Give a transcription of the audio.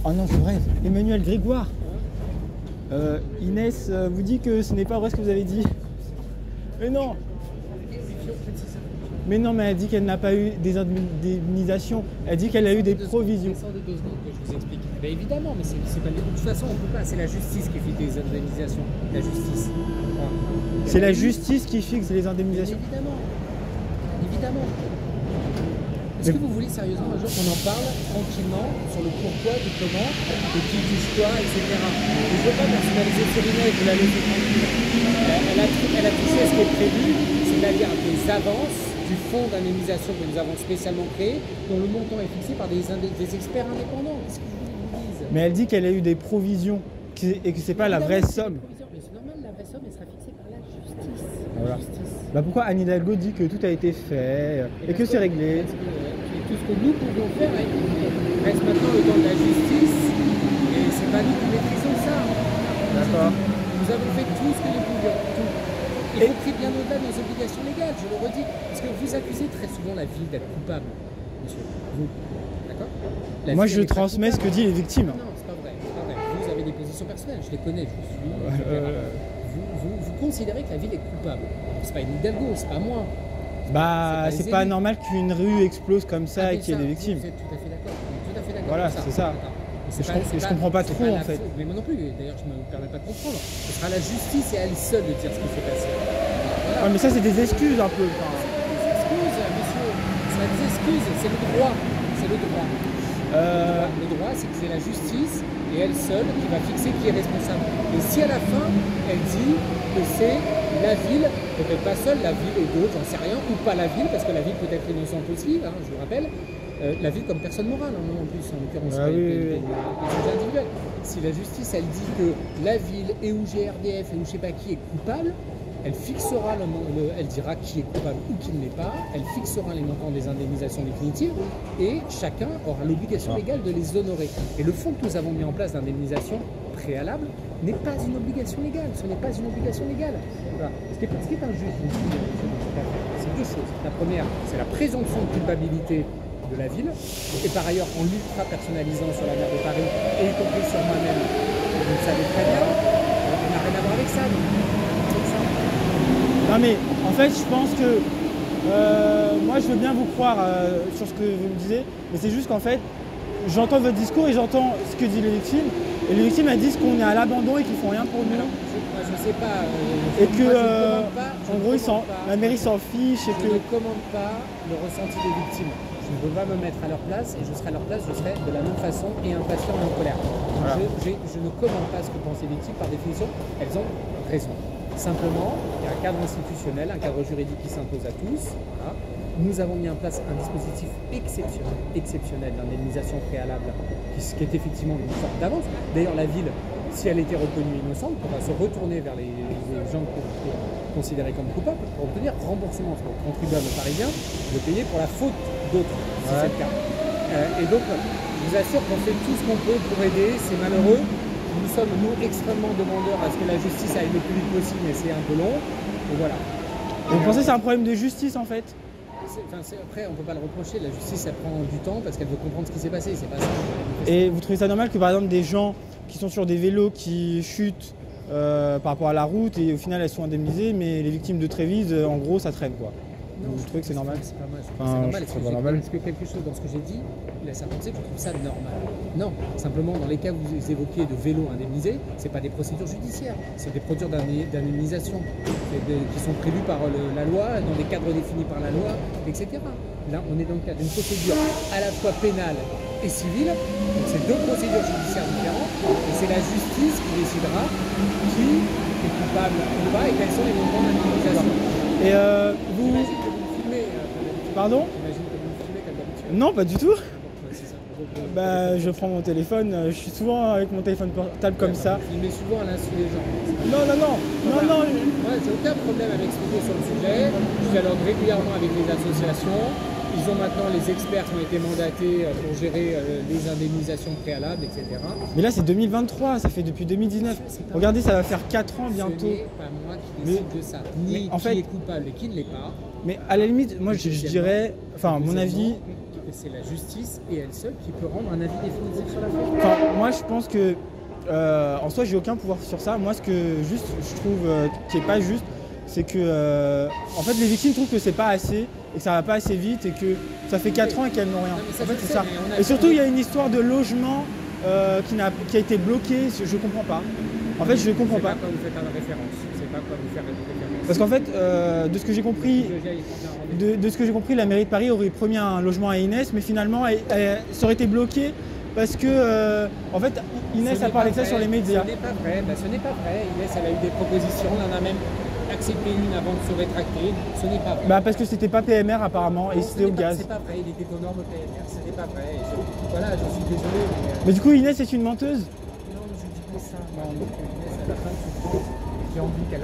Oh non, c'est vrai, Emmanuel Grégoire. Inès vous dit que ce n'est pas vrai ce que vous avez dit. Mais non. Mais non, mais elle dit qu'elle n'a pas eu des indemnisations. Elle dit qu'elle a eu des provisions. Que je vous explique. Ben évidemment, mais c'est pas. De toute façon, on peut pas. C'est la justice qui fixe des indemnisations. La justice. Voilà. C'est la justice qui fixe les indemnisations. Évidemment. Évidemment. Est-ce que vous voulez sérieusement un jour qu'on en parle tranquillement sur le pourquoi, du comment, de qui touche quoi, etc. Je ne veux pas personnaliser Céline et vous la laisser tranquille. Elle a touché à ce qui est prévu, c'est-à-dire des avances du fonds d'indemnisation que nous avons spécialement créé, dont le montant est fixé par des experts indépendants. Qu'est-ce que je vous dise? Mais elle dit qu'elle a eu des provisions et que c'est pas la vraie somme. Mais c'est normal, la vraie somme elle sera fixée par la justice. Voilà. Bah pourquoi Anne Hidalgo dit que tout a été fait et que c'est réglé? Tout ce que nous pouvons faire a été fait. Reste maintenant le temps de la justice et c'est pas nous qui maîtrisons ça. D'accord. Nous avons fait tout ce que nous pouvions. Tout. Y compris bien au-delà de nos obligations légales, je le redis. Parce que vous accusez très souvent la ville d'être coupable, monsieur. Vous. D'accord? Moi je transmets ce que disent les victimes. Non, c'est pas vrai. Vous avez des positions personnelles, je les connais, je suis. Vous considérez que la ville est coupable. C'est pas une Hidalgo, c'est pas moi. Bah, c'est pas normal qu'une rue explose comme ça et qu'il y ait des victimes. Vous êtes tout à fait d'accord. Tout à fait d'accord. Voilà, c'est ça. Je comprends pas trop en fait. Mais moi non plus, d'ailleurs je ne me permets pas de comprendre. Ce sera la justice et elle seule de dire ce qui s'est passé. Voilà. Ouais, mais ça c'est des excuses un peu. Des excuses, monsieur. C'est pas des excuses, c'est le droit. C'est le droit. Le droit, c'est que c'est la justice et elle seule qui va fixer qui est responsable. Et si à la fin, elle dit que c'est la ville, peut-être pas seule, la ville et d'autres, j'en sais rien, ou pas la ville, parce que la ville peut être innocente aussi, hein, je vous rappelle, la ville comme personne morale, hein, en plus, en l'occurrence, des individuels. Si la justice, elle dit que la ville et ou GRDF et ou je sais pas qui est coupable, elle fixera elle dira qui est coupable ou qui ne l'est pas, elle fixera les montants des indemnisations définitives et chacun aura l'obligation légale de les honorer. Et le fonds que nous avons mis en place d'indemnisation préalable n'est pas une obligation légale, ce n'est pas une obligation légale. Voilà. Ce qui est injuste, c'est deux choses. La première, c'est la présomption de culpabilité de la ville, et par ailleurs en l'ultra personnalisant sur la maire de Paris, et y compris sur moi-même, vous le savez très bien, on n'a rien à voir avec ça. Non mais en fait je pense que moi je veux bien vous croire sur ce que vous me disiez, mais c'est juste qu'en fait j'entends votre discours et j'entends ce que disent les victimes, et les victimes elles disent qu'on est à l'abandon et qu'ils font rien pour nous. Je sais pas. Et que en gros la mairie s'en fiche et que. Je ne commande pas le ressenti des victimes. Je ne peux pas me mettre à leur place et je serai à leur place, je serai de la même façon et impatient et en colère. Voilà. Je ne commande pas ce que pensent les victimes, par définition, elles ont raison. Simplement, il y a un cadre institutionnel, un cadre juridique qui s'impose à tous. Voilà. Nous avons mis en place un dispositif exceptionnel d'indemnisation préalable, qui est effectivement une sorte d'avance. D'ailleurs, la ville, si elle était reconnue innocente, pourra se retourner vers les gens considérés comme coupables pour obtenir remboursement aux contribuables parisiens de payer pour la faute d'autres, si c'est le cas. Et donc, je vous assure qu'on fait tout ce qu'on peut pour aider, c'est malheureux. Nous sommes, nous, extrêmement demandeurs à ce que la justice aille le plus vite possible, mais c'est un peu long. Et voilà. Vous pensez que c'est un problème de justice en fait? Après, on ne peut pas le reprocher. La justice, elle prend du temps parce qu'elle veut comprendre ce qui s'est passé. C'est pas ça. Et vous trouvez ça normal que par exemple des gens qui sont sur des vélos qui chutent par rapport à la route et au final elles sont indemnisées, mais les victimes de Trévise, en gros, ça traîne quoi? Non, vous trouvez que c'est normal? C'est pas moi. C'est normal. Est-ce que quelque chose dans ce que j'ai dit laisse à penser que je trouve ça normal? Non. Simplement, dans les cas que vous évoquiez de vélos indemnisés, c'est pas des procédures judiciaires, c'est des procédures d'indemnisation qui sont prévues par la loi, dans des cadres définis par la loi, etc. Là, on est dans le cadre d'une procédure à la fois pénale et civile. Donc, c'est deux procédures judiciaires différentes, et c'est la justice qui décidera qui est coupable ou pas et quels sont les montants d'indemnisation. Et vous... J'imagine que vous me filmez. Pardon? J'imagine que vous me filmez comme d'habitude. Non, pas du tout. C'est ça. Bah, je prends mon téléphone, je suis souvent avec mon téléphone portable comme ça. Il met souvent à l'insu des gens. Non. Moi, j'ai aucun problème à m'expliquer sur le sujet. Je dialogue régulièrement avec les associations. Ils ont maintenant les experts qui ont été mandatés pour gérer les indemnisations préalables, etc. Mais là, c'est 2023, ça fait depuis 2019. Regardez, ça va faire 4 ans bientôt. Ce n'est pas moi qui décide de ça, ni en fait, qui est coupable et qui ne l'est pas. Mais à la limite, moi je dirais, enfin, à mon avis, que c'est la justice et elle seule qui peut rendre un avis définitif sur l'affaire. Enfin, moi, je pense que, en soi, j'ai aucun pouvoir sur ça. Moi, ce que juste, je trouve qui est pas juste, c'est que, en fait, les victimes trouvent que c'est pas assez et que ça va pas assez vite et que ça fait 4 ans et qu'elles n'ont rien. Non, En fait, c'est ça. Et surtout, il y a une histoire de logement qui a été bloquée. Je comprends pas. En fait, je comprends pas. C'est pas quoi vous faites une référence. C'est pas quoi vous faire une référence. Parce qu'en fait, de ce que j'ai compris, de ce que j'ai compris, la mairie de Paris aurait promis un logement à Inès, mais finalement, ça aurait été bloqué parce que, en fait, Inès a parlé de ça sur les médias. Ce n'est pas vrai. Ce n'est pas vrai. Inès, elle a eu des propositions. Elle en a même accepté une avant de se rétracter. Ce n'est pas vrai. Parce que c'était pas PMR apparemment et c'était au gaz. C'est pas vrai. Il était aux normes PMR. Ce n'est pas vrai. Voilà, je suis désolé. Mais du coup, Inès est une menteuse. Non, je dis pas ça. Non, Inès, à la fin, j'ai envie qu'elle